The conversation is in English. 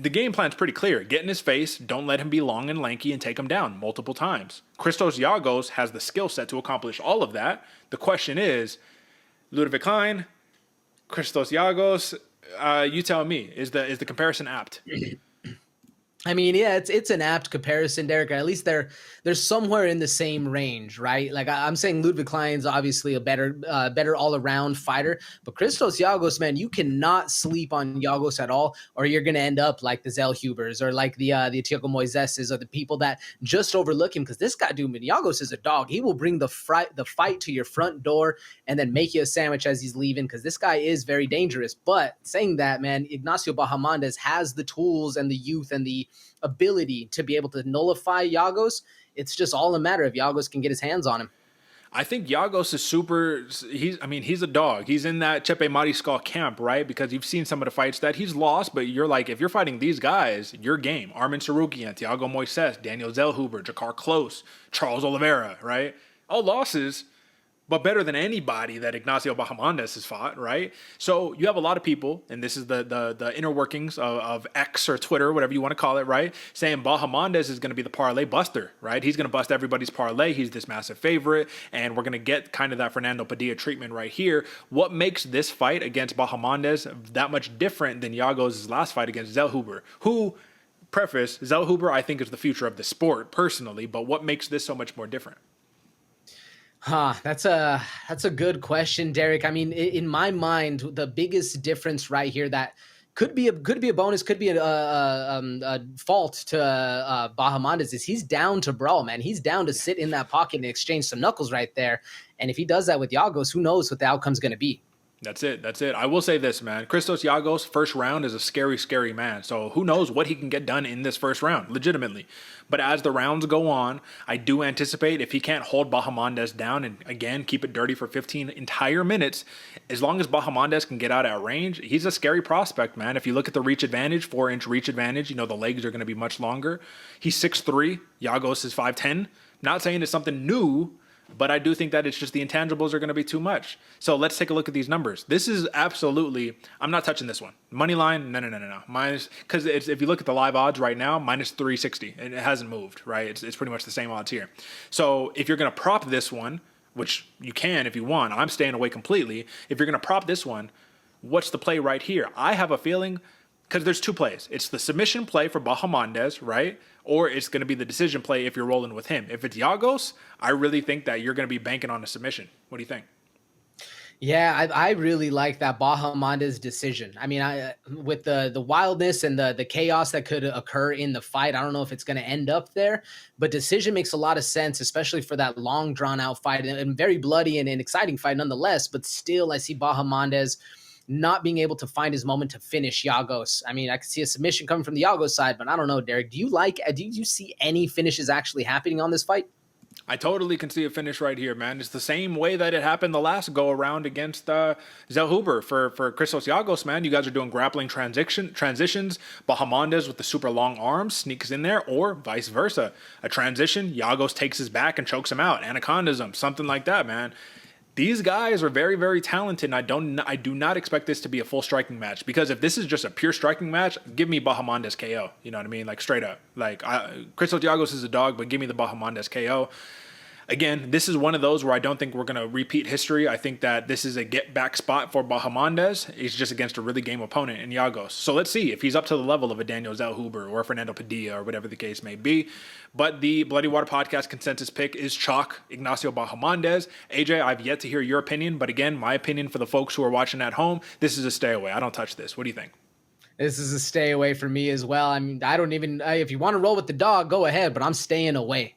The game plan's pretty clear. Get in his face, don't let him be long and lanky, and take him down multiple times. Christos Giagos has the skill set to accomplish all of that. The question is, Ludwig Klein, Christos Giagos, you tell me, is the comparison apt? I mean, yeah, it's an apt comparison, Derek. At least they're somewhere in the same range, right? Like I'm saying, Ludwig Klein's obviously a better all around fighter, but Christos Giagos, man, you cannot sleep on Giagos at all, or you're gonna end up like the Zellhubers or like the Thiago Moiseses or the people that just overlook him, because this guy, dude, Giagos is a dog. He will bring the fight to your front door and then make you a sandwich as he's leaving, because this guy is very dangerous. But saying that, man, Ignacio Bahamondes has the tools and the youth and the ability to be able to nullify Giagos. It's just all a matter of Giagos can get his hands on him. I think Giagos is super. He's a dog. He's in that Chepe Mariscal camp, right? Because you've seen some of the fights that he's lost, but you're like, if you're fighting these guys, you're game. Armin Sarukian, Thiago Moises, Daniel Zellhuber, Jakar Close, Charles Oliveira, right? All losses, but better than anybody that Ignacio Bahamondes has fought, right? So you have a lot of people, and this is the inner workings of X or Twitter, whatever you want to call it, right? Saying Bahamondes is going to be the parlay buster, right? He's going to bust everybody's parlay. He's this massive favorite, and we're going to get kind of that Fernando Padilla treatment right here. What makes this fight against Bahamondes that much different than Giagos' last fight against Zellhuber, who, preface, Zellhuber I think is the future of the sport personally, but what makes this so much more different? That's a good question, Derek. I mean, in my mind, the biggest difference right here that could be a bonus, could be a fault to Bahamondes is he's down to brawl, man. He's down to sit in that pocket and exchange some knuckles right there. And if he does that with Giagos, who knows what the outcome's going to be? That's it. I will say this, man. Christos Giagos, first round, is a scary, scary man. So who knows what he can get done in this first round, legitimately. But as the rounds go on, I do anticipate if he can't hold Bahamondes down and, again, keep it dirty for 15 entire minutes, as long as Bahamondes can get out at range, he's a scary prospect, man. If you look at the reach advantage, 4-inch reach advantage, the legs are going to be much longer. He's 6'3". Giagos is 5'10". Not saying it's something new, but I do think that it's just the intangibles are going to be too much. So let's take a look at these numbers. This is absolutely, I'm not touching this one. Money line, no. Minus, because if you look at the live odds right now, minus 360, and it hasn't moved, right? It's pretty much the same odds here. So if you're going to prop this one, which you can if you want, I'm staying away completely. If you're going to prop this one, what's the play right here? I have a feeling, because there's two plays. It's the submission play for Bahamondes, right? Or it's going to be the decision play if you're rolling with him. If it's Giagos, I really think that you're going to be banking on a submission. What do you think? Yeah, I really like that Bahamondes decision. I mean, with the wildness and the chaos that could occur in the fight, I don't know if it's going to end up there, but decision makes a lot of sense, especially for that long drawn out fight and very bloody and an exciting fight nonetheless. But still, I see Bahamondes not being able to find his moment to finish Giagos. I mean, I could see a submission coming from the Giagos side, but I don't know, Derek. Do you see any finishes actually happening on this fight? I totally can see a finish right here, man. It's the same way that it happened the last go around against Zellhuber for Christos Giagos, man. You guys are doing grappling transitions. Bahamondes with the super long arms sneaks in there, or vice versa. A transition, Giagos takes his back and chokes him out. Anacondas him, something like that, man. These guys are very, very talented, and I do not expect this to be a full striking match, because if this is just a pure striking match, give me Bahamondes KO. You know what I mean? Like, straight up. Like, Christos Giagos is a dog, but give me the Bahamondes KO. Again, this is one of those where I don't think we're going to repeat history. I think that this is a get-back spot for Bahamondes. He's just against a really game opponent in Giagos. So let's see if he's up to the level of a Daniel Zellhuber or Fernando Padilla or whatever the case may be. But the Bloody Water Podcast consensus pick is chalk Ignacio Bahamondes. AJ, I've yet to hear your opinion, but again, my opinion for the folks who are watching at home, this is a stay away. I don't touch this. What do you think? This is a stay away for me as well. I mean, I don't even, if you want to roll with the dog, go ahead, but I'm staying away.